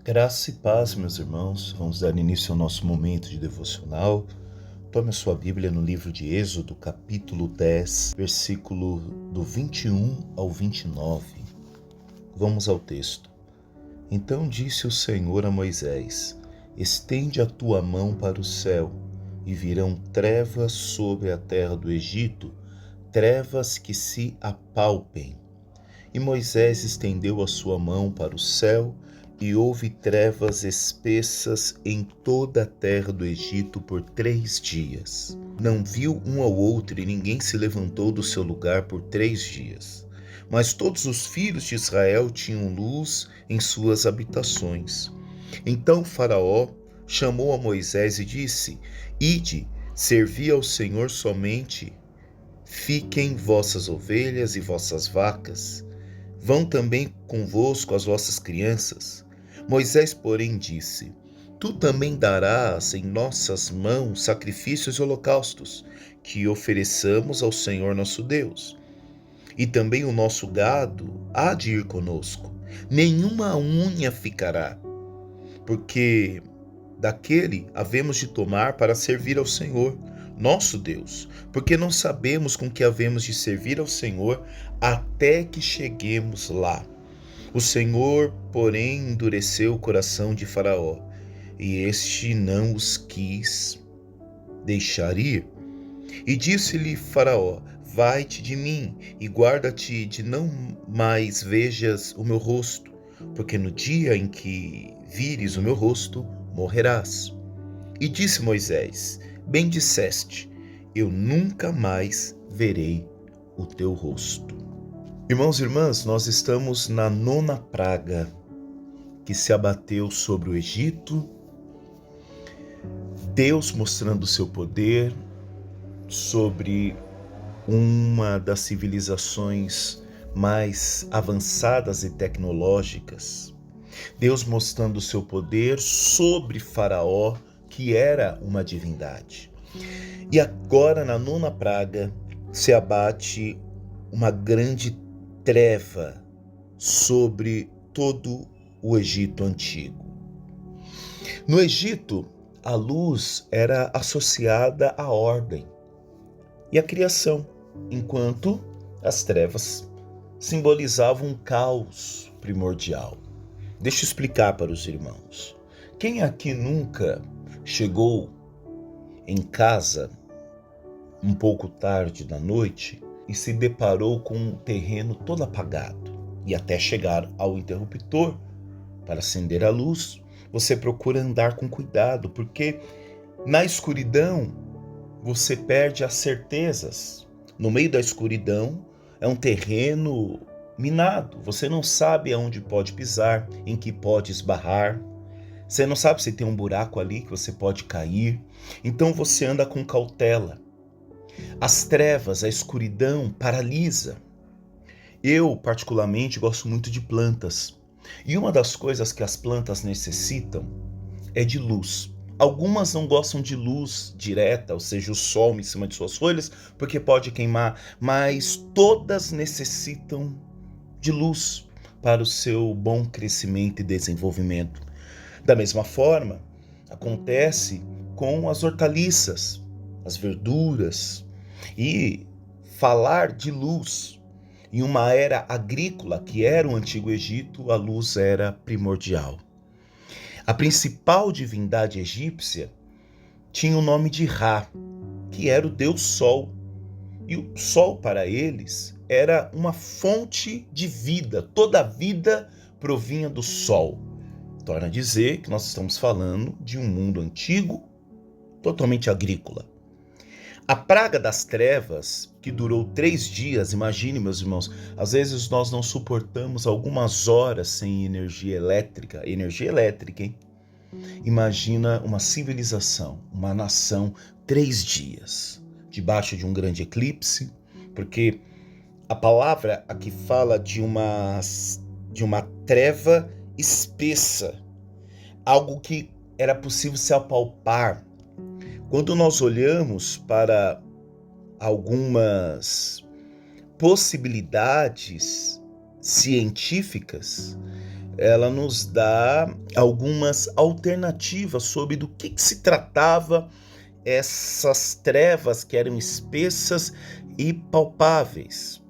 Graça e paz, meus irmãos. Vamos dar início ao nosso momento de devocional. Tome a sua Bíblia no livro de Êxodo, capítulo 10, versículo do 21 ao 29. Vamos ao texto. Então disse o Senhor a Moisés: Estende a tua mão para o céu, e virão trevas sobre a terra do Egito, trevas que se apalpem. E Moisés estendeu a sua mão para o céu, e houve trevas espessas em toda a terra do Egito por 3 dias. Não viu um ao outro, e ninguém se levantou do seu lugar por 3 dias. Mas todos os filhos de Israel tinham luz em suas habitações. Então Faraó chamou a Moisés e disse: Ide, servi ao Senhor somente. Fiquem vossas ovelhas e vossas vacas. Vão também convosco as vossas crianças. Moisés, porém, disse: Tu também darás em nossas mãos sacrifícios e holocaustos, que ofereçamos ao Senhor nosso Deus. E também o nosso gado há de ir conosco. Nenhuma unha ficará, porque daquele havemos de tomar para servir ao Senhor, nosso Deus, porque não sabemos com que havemos de servir ao Senhor até que cheguemos lá. O Senhor, porém, endureceu o coração de Faraó, e este não os quis deixar ir. E disse-lhe Faraó: Vai-te de mim, e guarda-te de não mais vejas o meu rosto, porque no dia em que vires o meu rosto, morrerás. E disse Moisés: Bem disseste, eu nunca mais verei o teu rosto. Irmãos e irmãs, nós estamos na 9ª praga que se abateu sobre o Egito, Deus mostrando o seu poder sobre uma das civilizações mais avançadas e tecnológicas, Deus mostrando o seu poder sobre Faraó, que era uma divindade. E agora, na 9ª praga, se abate uma grande treva sobre todo o Egito antigo. No Egito, a luz era associada à ordem e à criação, enquanto as trevas simbolizavam um caos primordial. Deixa eu explicar para os irmãos. Quem aqui nunca chegou em casa um pouco tarde da noite e se deparou com um terreno todo apagado, e até chegar ao interruptor para acender a luz, você procura andar com cuidado, porque na escuridão você perde as certezas. No meio da escuridão é um terreno minado, você não sabe aonde pode pisar, em que pode esbarrar, você não sabe se tem um buraco ali que você pode cair, então você anda com cautela. As trevas, a escuridão paralisa. Eu, particularmente, gosto muito de plantas. E uma das coisas que as plantas necessitam é de luz. Algumas não gostam de luz direta, ou seja, o sol em cima de suas folhas, porque pode queimar, mas todas necessitam de luz para o seu bom crescimento e desenvolvimento. Da mesma forma, acontece com as hortaliças, as verduras. E falar de luz em uma era agrícola, que era o Antigo Egito, a luz era primordial. A principal divindade egípcia tinha o nome de Ra, que era o deus Sol. E o Sol para eles era uma fonte de vida. Toda a vida provinha do Sol. Torna a dizer que nós estamos falando de um mundo antigo, totalmente agrícola. A praga das trevas, que durou 3 dias, imagine, meus irmãos, às vezes nós não suportamos algumas horas sem energia elétrica, hein? Imagina uma civilização, uma nação, 3 dias, debaixo de um grande eclipse, porque a palavra aqui fala de uma treva espessa, algo que era possível se apalpar. Quando nós olhamos para algumas possibilidades científicas, ela nos dá algumas alternativas sobre do que se tratava essas trevas que eram espessas e palpáveis.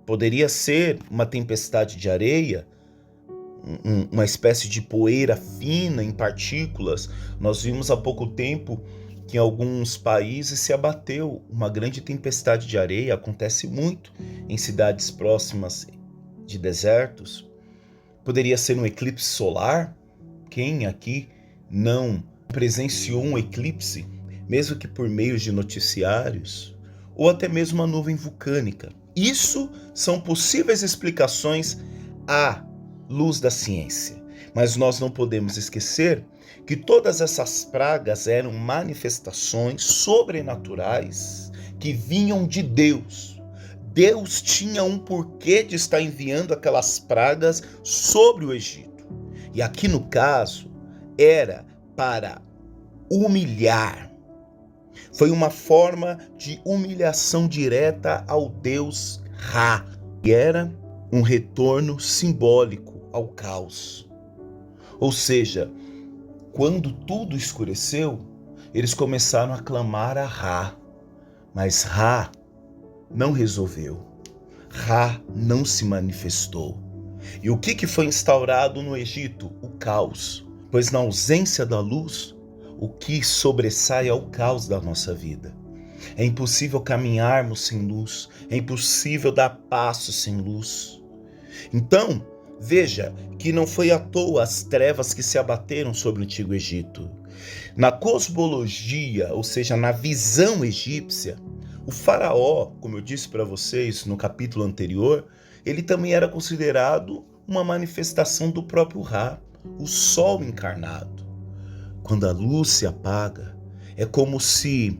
Poderia ser uma tempestade de areia, uma espécie de poeira fina em partículas. Nós vimos há pouco tempo que em alguns países se abateu uma grande tempestade de areia. Acontece muito em cidades próximas de desertos. Poderia ser um eclipse solar. Quem aqui não presenciou um eclipse, mesmo que por meio de noticiários, ou até mesmo uma nuvem vulcânica? Isso são possíveis explicações à luz da ciência. Mas nós não podemos esquecer que todas essas pragas eram manifestações sobrenaturais que vinham de Deus. Deus tinha um porquê de estar enviando aquelas pragas sobre o Egito. E aqui no caso, era para humilhar. Foi uma forma de humilhação direta ao Deus Ra. E era um retorno simbólico ao caos. Ou seja, quando tudo escureceu, eles começaram a clamar a Ra. Mas Ra não resolveu. Ra não se manifestou. E o que foi instaurado no Egito? O caos. Pois na ausência da luz, o que sobressai é o caos da nossa vida. É impossível caminharmos sem luz. É impossível dar passos sem luz. Então, veja que não foi à toa as trevas que se abateram sobre o Antigo Egito. Na cosmologia, ou seja, na visão egípcia, o faraó, como eu disse para vocês no capítulo anterior, ele também era considerado uma manifestação do próprio Ra, o sol encarnado. Quando a luz se apaga, é como se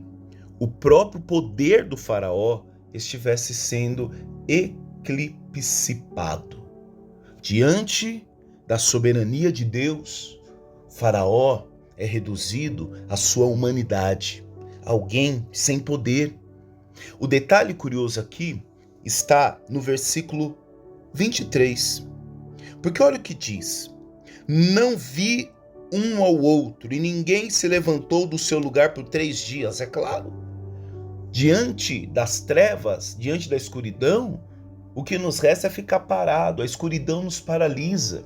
o próprio poder do faraó estivesse sendo eclipsado. Diante da soberania de Deus, faraó é reduzido à sua humanidade, alguém sem poder. O detalhe curioso aqui está no versículo 23. Porque olha o que diz: não vi um ao outro, e ninguém se levantou do seu lugar por 3 dias. É claro, diante das trevas, diante da escuridão, o que nos resta é ficar parado. A escuridão nos paralisa.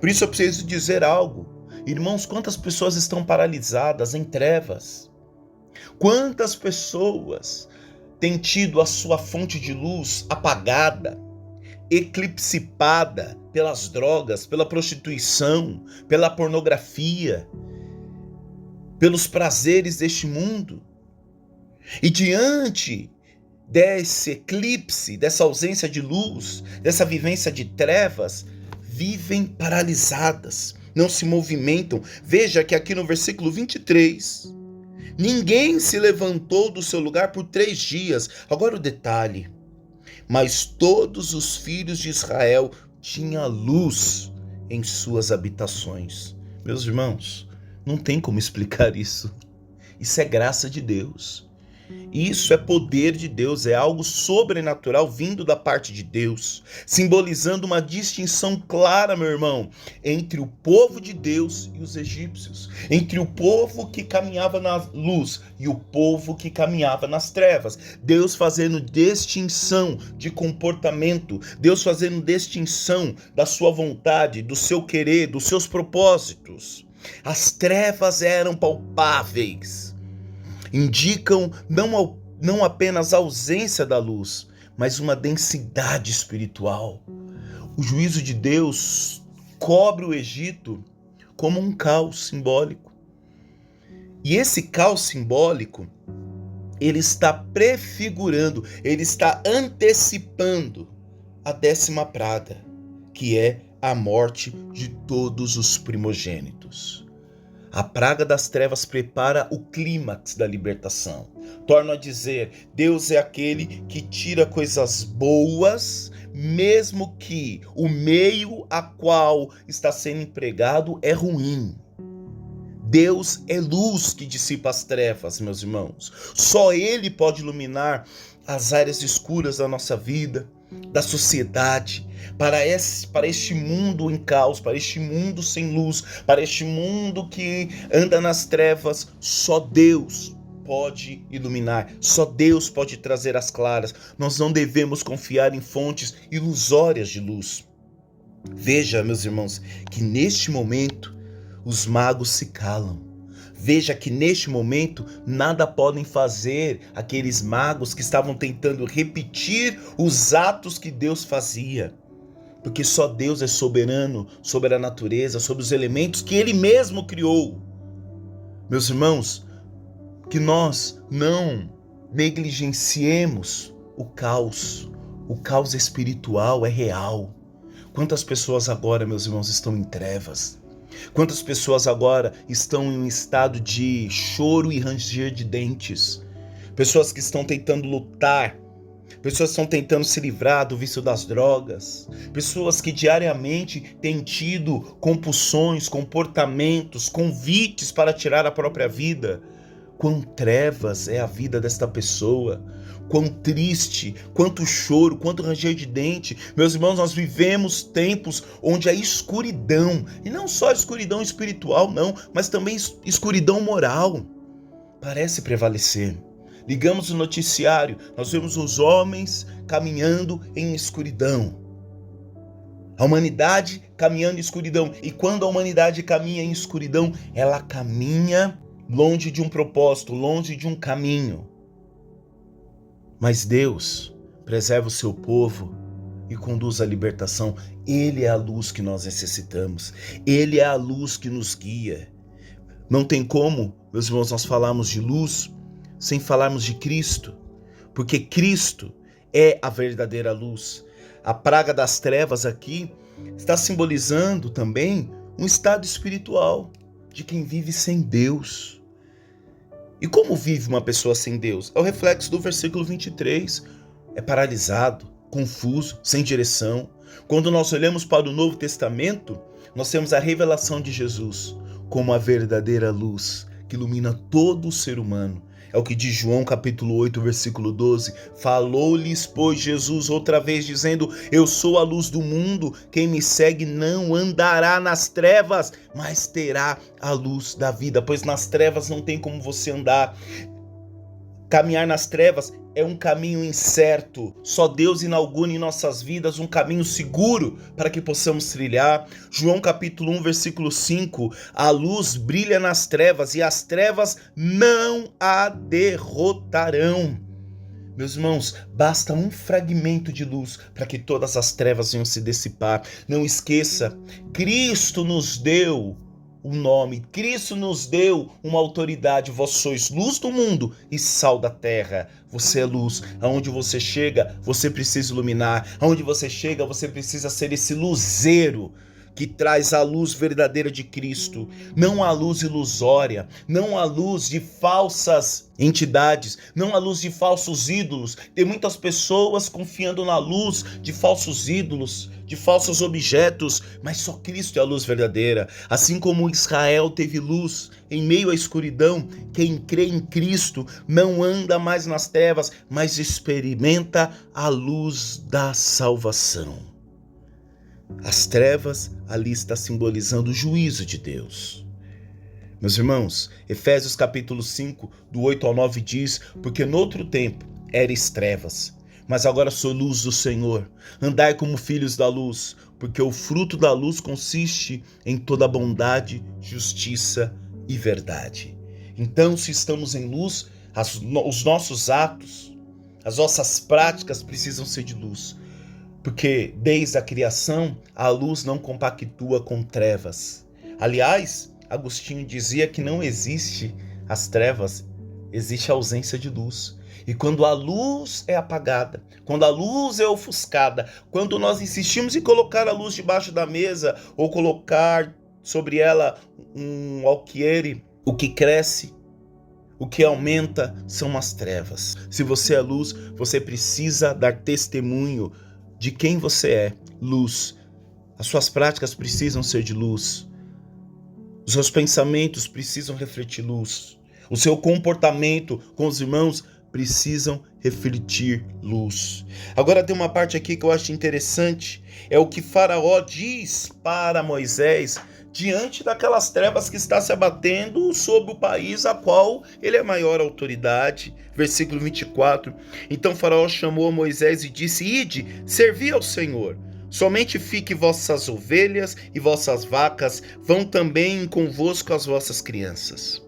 Por isso eu preciso dizer algo. Irmãos, quantas pessoas estão paralisadas em trevas? Quantas pessoas têm tido a sua fonte de luz apagada, eclipsada pelas drogas, pela prostituição, pela pornografia, pelos prazeres deste mundo? E diante desse eclipse, dessa ausência de luz, dessa vivência de trevas, vivem paralisadas, não se movimentam. Veja que aqui no versículo 23, ninguém se levantou do seu lugar por 3 dias. Agora o detalhe: mas todos os filhos de Israel tinham luz em suas habitações. Meus irmãos, não tem como explicar isso. Isso é graça de Deus. Isso é poder de Deus, é algo sobrenatural vindo da parte de Deus, simbolizando uma distinção clara, meu irmão, entre o povo de Deus e os egípcios, entre o povo que caminhava na luz e o povo que caminhava nas trevas. Deus fazendo distinção de comportamento, Deus fazendo distinção da sua vontade, do seu querer, dos seus propósitos. As trevas eram palpáveis. Indicam não apenas a ausência da luz, mas uma densidade espiritual. O juízo de Deus cobre o Egito como um caos simbólico. E esse caos simbólico, ele está prefigurando, ele está antecipando a 10ª praga, que é a morte de todos os primogênitos. A praga das trevas prepara o clímax da libertação. Torno a dizer, Deus é aquele que tira coisas boas, mesmo que o meio a qual está sendo empregado é ruim. Deus é luz que dissipa as trevas, meus irmãos. Só Ele pode iluminar as áreas escuras da nossa vida. da sociedade, para este mundo em caos, para este mundo sem luz, para este mundo que anda nas trevas. Só Deus pode iluminar, só Deus pode trazer as claras. Nós não devemos confiar em fontes ilusórias de luz. Veja, meus irmãos, que neste momento os magos se calam. Veja que neste momento nada podem fazer aqueles magos que estavam tentando repetir os atos que Deus fazia. Porque só Deus é soberano sobre a natureza, sobre os elementos que Ele mesmo criou. Meus irmãos, que nós não negligenciemos o caos. O caos espiritual é real. Quantas pessoas agora, meus irmãos, estão em trevas? Quantas pessoas agora estão em um estado de choro e ranger de dentes? Pessoas que estão tentando lutar, pessoas que estão tentando se livrar do vício das drogas, pessoas que diariamente têm tido compulsões, comportamentos, convites para tirar a própria vida. Quão trevas é a vida desta pessoa, quão triste, quanto choro, quanto ranger de dente. Meus irmãos, nós vivemos tempos onde a escuridão, e não só a escuridão espiritual, não, mas também escuridão moral, parece prevalecer. Ligamos o noticiário, nós vemos os homens caminhando em escuridão. A humanidade caminhando em escuridão. E quando a humanidade caminha em escuridão, ela caminha longe de um propósito, longe de um caminho. Mas Deus preserva o seu povo e conduz à libertação. Ele é a luz que nós necessitamos. Ele é a luz que nos guia. Não tem como, meus irmãos, nós falarmos de luz sem falarmos de Cristo. Porque Cristo é a verdadeira luz. A praga das trevas aqui está simbolizando também um estado espiritual de quem vive sem Deus. E como vive uma pessoa sem Deus? É o reflexo do versículo 23. É paralisado, confuso, sem direção. Quando nós olhamos para o Novo Testamento, nós temos a revelação de Jesus como a verdadeira luz que ilumina todo o ser humano. É o que diz João capítulo 8, versículo 12. Falou-lhes, pois, Jesus outra vez, dizendo: eu sou a luz do mundo, quem me segue não andará nas trevas, mas terá a luz da vida. Pois nas trevas não tem como você andar. Caminhar nas trevas é um caminho incerto. Só Deus inaugura em nossas vidas um caminho seguro para que possamos trilhar. João capítulo 1, versículo 5. A luz brilha nas trevas e as trevas não a derrotarão. Meus irmãos, basta um fragmento de luz para que todas as trevas venham se dissipar. Não esqueça, Cristo nos deu o nome, Cristo nos deu uma autoridade. Vós sois luz do mundo e sal da terra. Você é luz. Aonde você chega, você precisa iluminar. Aonde você chega, você precisa ser esse luzeiro que traz a luz verdadeira de Cristo, não a luz ilusória, não a luz de falsas entidades, não a luz de falsos ídolos. Tem muitas pessoas confiando na luz de falsos ídolos, de falsos objetos, mas só Cristo é a luz verdadeira. Assim como Israel teve luz em meio à escuridão, quem crê em Cristo não anda mais nas trevas, mas experimenta a luz da salvação. As trevas ali está simbolizando o juízo de Deus. Meus irmãos, Efésios capítulo 5, do 8 ao 9 diz: porque noutro tempo eres trevas, mas agora sou luz do Senhor. Andai como filhos da luz, porque o fruto da luz consiste em toda bondade, justiça e verdade. Então, se estamos em luz, os nossos atos, as nossas práticas precisam ser de luz. Porque desde a criação, a luz não compactua com trevas. Aliás, Agostinho dizia que não existe as trevas, existe a ausência de luz. E quando a luz é apagada, quando a luz é ofuscada, quando nós insistimos em colocar a luz debaixo da mesa ou colocar sobre ela um alqueire, o que cresce, o que aumenta são as trevas. Se você é luz, você precisa dar testemunho de quem você é, luz. As suas práticas precisam ser de luz. Os seus pensamentos precisam refletir luz. O seu comportamento com os irmãos precisam refletir luz. Agora tem uma parte aqui que eu acho interessante, é o que Faraó diz para Moisés diante daquelas trevas que está se abatendo sobre o país a qual ele é maior autoridade. Versículo 24. Então Faraó chamou Moisés e disse: Ide, servi ao Senhor. Somente fique vossas ovelhas e vossas vacas, vão também convosco as vossas crianças.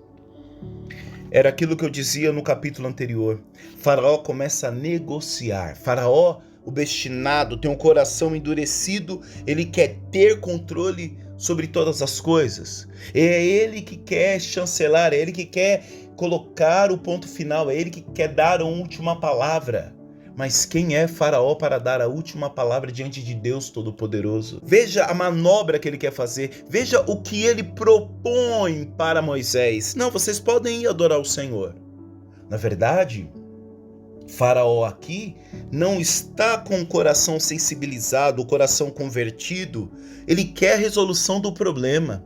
Era aquilo que eu dizia no capítulo anterior. Faraó começa a negociar. Faraó, obstinado, tem um coração endurecido, ele quer ter controle sobre todas as coisas. É ele que quer chancelar, é ele que quer colocar o ponto final, é ele que quer dar a última palavra. Mas quem é Faraó para dar a última palavra diante de Deus Todo-Poderoso? Veja a manobra que ele quer fazer. Veja o que ele propõe para Moisés. Não, vocês podem ir adorar o Senhor. Na verdade, Faraó aqui não está com o coração sensibilizado, o coração convertido. Ele quer a resolução do problema.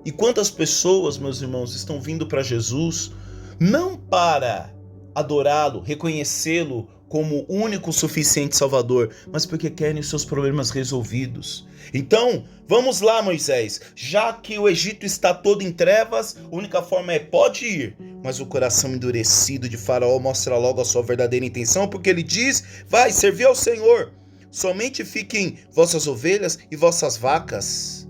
E quantas pessoas, meus irmãos, estão vindo para Jesus não para adorá-lo, reconhecê-lo como único suficiente Salvador, mas porque querem os seus problemas resolvidos. Então, vamos lá, Moisés, já que o Egito está todo em trevas, a única forma é pode ir, mas o coração endurecido de Faraó mostra logo a sua verdadeira intenção, porque ele diz: vai, servir ao Senhor, somente fiquem vossas ovelhas e vossas vacas,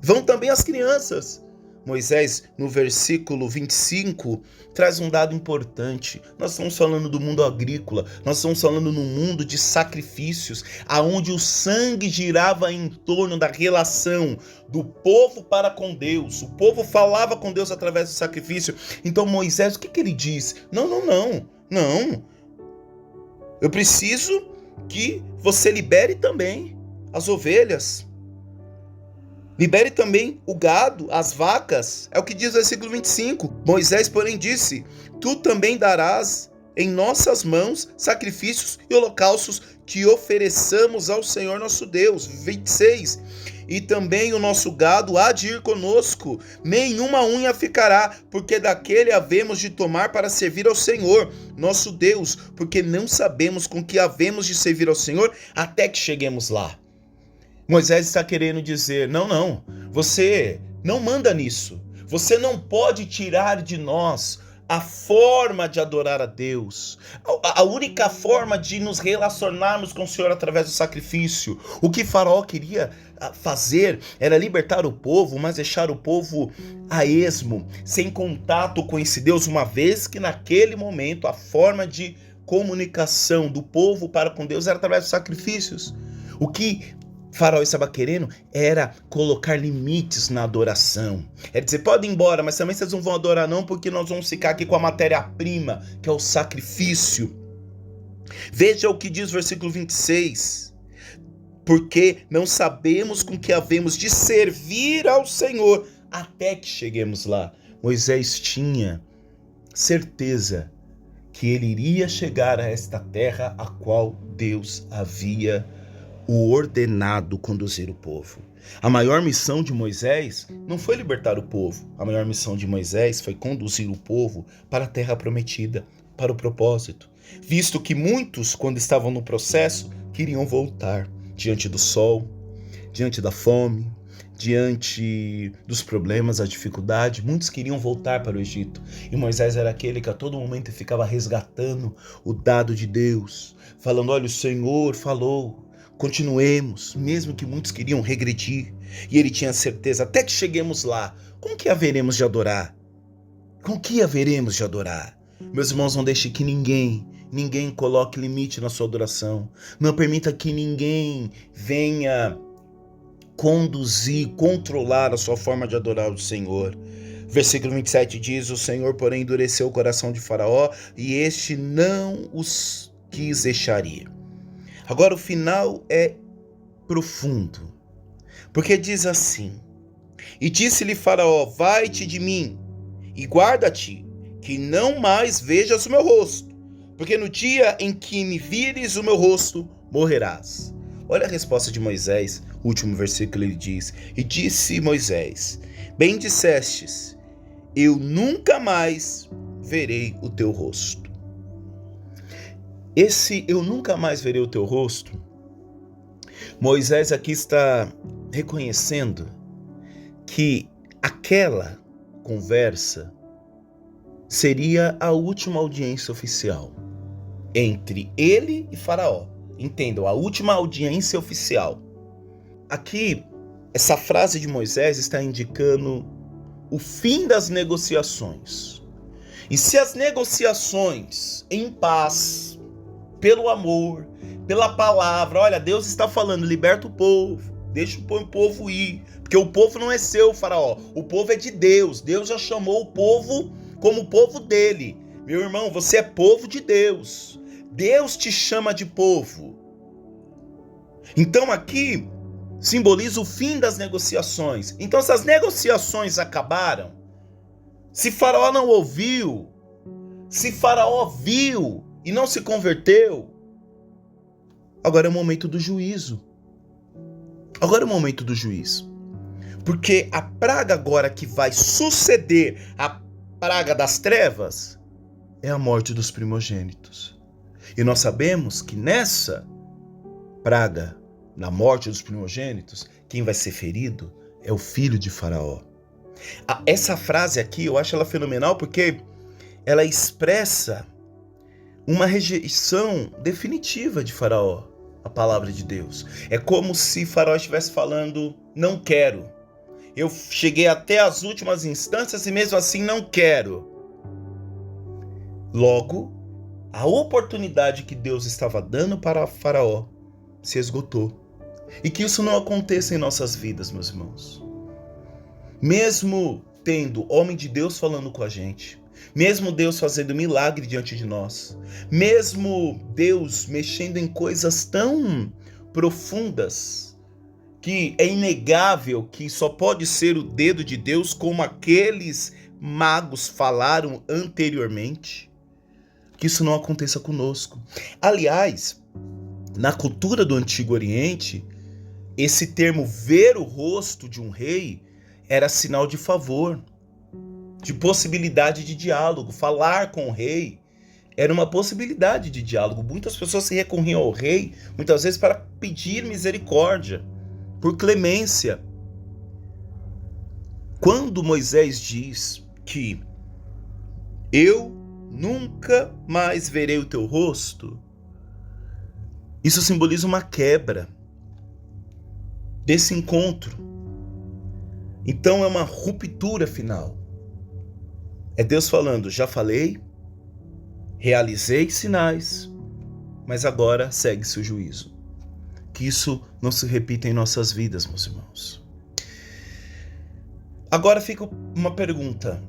vão também as crianças. Moisés, no versículo 25, traz um dado importante. Nós estamos falando do mundo agrícola, nós estamos falando no mundo de sacrifícios, aonde o sangue girava em torno da relação do povo para com Deus. O povo falava com Deus através do sacrifício. Então Moisés, o que ele diz? Não. Eu preciso que você libere também as ovelhas. Libere também o gado, as vacas. É o que diz o versículo 25. Moisés, porém, disse: tu também darás em nossas mãos sacrifícios e holocaustos que ofereçamos ao Senhor nosso Deus. 26. E também o nosso gado há de ir conosco, nenhuma unha ficará, porque daquele havemos de tomar para servir ao Senhor nosso Deus, porque não sabemos com que havemos de servir ao Senhor até que cheguemos lá. Moisés está querendo dizer: não, você não manda nisso. Você não pode tirar de nós a forma de adorar a Deus. A única forma de nos relacionarmos com o Senhor através do sacrifício. O que Faraó queria fazer era libertar o povo, mas deixar o povo a esmo, sem contato com esse Deus, uma vez que naquele momento a forma de comunicação do povo para com Deus era através dos sacrifícios. O que Faraó estava querendo era colocar limites na adoração. É dizer, pode ir embora, mas também vocês não vão adorar não, porque nós vamos ficar aqui com a matéria-prima, que é o sacrifício. Veja o que diz o versículo 26. Porque não sabemos com que havemos de servir ao Senhor até que cheguemos lá. Moisés tinha certeza que ele iria chegar a esta terra a qual Deus havia o ordenado conduzir o povo. A maior missão de Moisés não foi libertar o povo. A maior missão de Moisés foi conduzir o povo para a terra prometida, para o propósito. Visto que muitos, quando estavam no processo, queriam voltar diante do sol, diante da fome, diante dos problemas, a dificuldade. Muitos queriam voltar para o Egito. E Moisés era aquele que a todo momento ficava resgatando o dado de Deus, falando: olha, o Senhor falou, continuemos, mesmo que muitos queriam regredir. E ele tinha certeza: até que cheguemos lá, com que haveremos de adorar? Com que haveremos de adorar? Meus irmãos, não deixe que ninguém coloque limite na sua adoração. Não permita que ninguém venha conduzir, controlar a sua forma de adorar o Senhor. Versículo 27 diz: o Senhor, porém, endureceu o coração de Faraó, e este não os quis deixar ir. Agora o final é profundo, porque diz assim: e disse-lhe Faraó: vai-te de mim e guarda-te, que não mais vejas o meu rosto, porque no dia em que me vires o meu rosto, morrerás. Olha a resposta de Moisés, o último versículo ele diz: e disse Moisés: bem dissestes, eu nunca mais verei o teu rosto. Esse eu nunca mais verei o teu rosto, Moisés aqui está reconhecendo que aquela conversa seria a última audiência oficial entre ele e Faraó. Entendam, a última audiência oficial. Aqui, essa frase de Moisés está indicando o fim das negociações. E se as negociações em paz, pelo amor, pela palavra, olha, Deus está falando, liberta o povo, deixa o povo ir, porque o povo não é seu, Faraó, o povo é de Deus. Deus já chamou o povo como o povo dele. Meu irmão, você é povo de Deus. Deus te chama de povo. Então aqui simboliza o fim das negociações. Então se as negociações acabaram, se Faraó não ouviu, se Faraó viu e não se converteu, agora é o momento do juízo. Agora é o momento do juízo. Porque a praga agora que vai suceder a praga das trevas é a morte dos primogênitos. E nós sabemos que nessa praga, na morte dos primogênitos, quem vai ser ferido é o filho de Faraó. Essa frase aqui, eu acho ela fenomenal porque ela expressa uma rejeição definitiva de Faraó, a palavra de Deus. É como se Faraó estivesse falando, não quero. Eu cheguei até as últimas instâncias e mesmo assim não quero. Logo, a oportunidade que Deus estava dando para Faraó se esgotou. E que isso não aconteça em nossas vidas, meus irmãos. Mesmo tendo homem de Deus falando com a gente, mesmo Deus fazendo milagre diante de nós, mesmo Deus mexendo em coisas tão profundas, que é inegável que só pode ser o dedo de Deus, como aqueles magos falaram anteriormente, que isso não aconteça conosco. Aliás, na cultura do Antigo Oriente, esse termo ver o rosto de um rei era sinal de favor, de possibilidade de diálogo. Falar com o rei era uma possibilidade de diálogo. Muitas pessoas se recorriam ao rei, muitas vezes para pedir misericórdia, por clemência. Quando Moisés diz que eu nunca mais verei o teu rosto, isso simboliza uma quebra desse encontro. Então é uma ruptura final. É Deus falando, já falei, realizei sinais, mas agora segue-se o juízo. Que isso não se repita em nossas vidas, meus irmãos. Agora fica uma pergunta.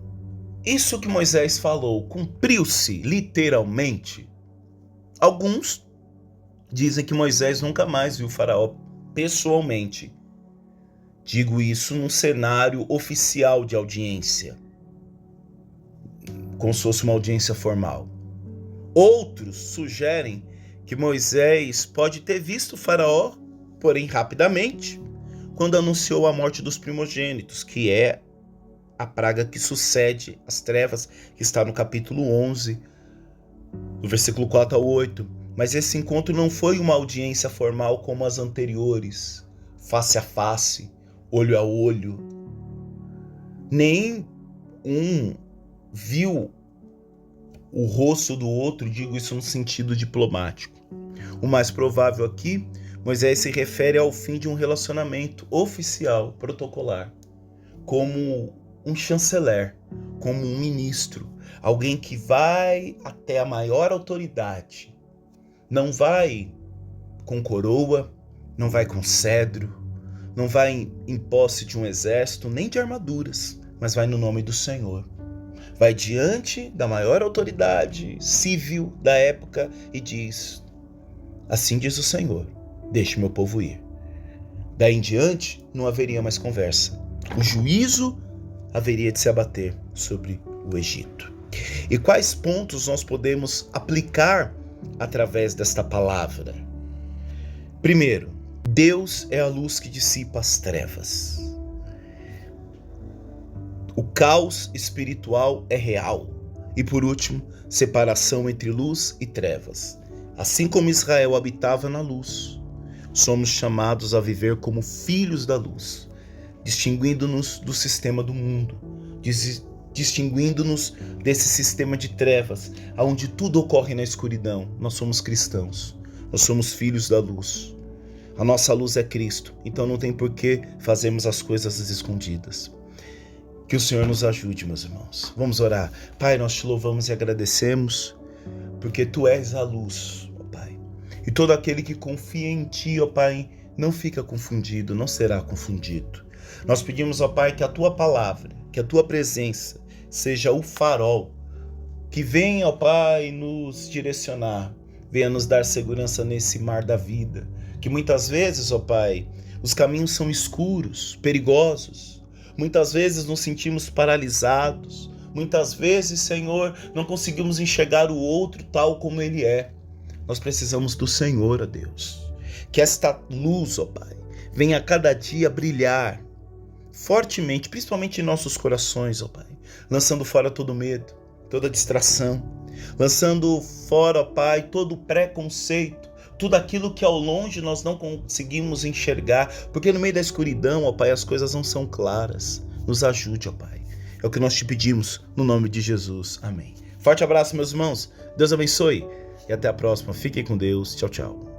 Isso que Moisés falou cumpriu-se literalmente? Alguns dizem que Moisés nunca mais viu Faraó pessoalmente. Digo isso num cenário oficial de audiência, como se fosse uma audiência formal. Outros sugerem que Moisés pode ter visto Faraó, porém rapidamente, quando anunciou a morte dos primogênitos, que é a praga que sucede as trevas, que está no capítulo 11, do versículo 4 ao 8. Mas esse encontro não foi uma audiência formal como as anteriores, face a face, olho a olho. Nem um viu o rosto do outro, digo isso no sentido diplomático. O mais provável aqui, Moisés se refere ao fim de um relacionamento oficial, protocolar, como um chanceler, como um ministro, alguém que vai até a maior autoridade. Não vai com coroa, não vai com cedro, não vai em posse de um exército, nem de armaduras, mas vai no nome do Senhor. Vai diante da maior autoridade civil da época e diz, assim diz o Senhor, deixe meu povo ir. Daí em diante não haveria mais conversa. O juízo haveria de se abater sobre o Egito. E quais pontos nós podemos aplicar através desta palavra? Primeiro, Deus é a luz que dissipa as trevas. O caos espiritual é real. E por último, separação entre luz e trevas. Assim como Israel habitava na luz, somos chamados a viver como filhos da luz, distinguindo-nos do sistema do mundo, distinguindo-nos desse sistema de trevas, onde tudo ocorre na escuridão. Nós somos cristãos, nós somos filhos da luz. A nossa luz é Cristo, então não tem por que fazermos as coisas escondidas. Que o Senhor nos ajude, meus irmãos. Vamos orar. Pai, nós te louvamos e agradecemos, porque Tu és a luz, ó Pai. E todo aquele que confia em Ti, ó Pai, não fica confundido, não será confundido. Nós pedimos, ó Pai, que a Tua palavra, que a Tua presença seja o farol, que venha, ó Pai, nos direcionar, venha nos dar segurança nesse mar da vida, que muitas vezes, ó Pai, os caminhos são escuros, perigosos, muitas vezes nos sentimos paralisados, muitas vezes, Senhor, não conseguimos enxergar o outro tal como ele é. Nós precisamos do Senhor, ó Deus, que esta luz, ó Pai, venha a cada dia brilhar fortemente, principalmente em nossos corações, ó Pai, lançando fora todo medo, toda distração, lançando fora, ó Pai, todo preconceito, tudo aquilo que ao longe nós não conseguimos enxergar, porque no meio da escuridão, ó Pai, as coisas não são claras. Nos ajude, ó Pai. É o que nós te pedimos, no nome de Jesus. Amém. Forte abraço, meus irmãos. Deus abençoe e até a próxima. Fiquem com Deus. Tchau, tchau.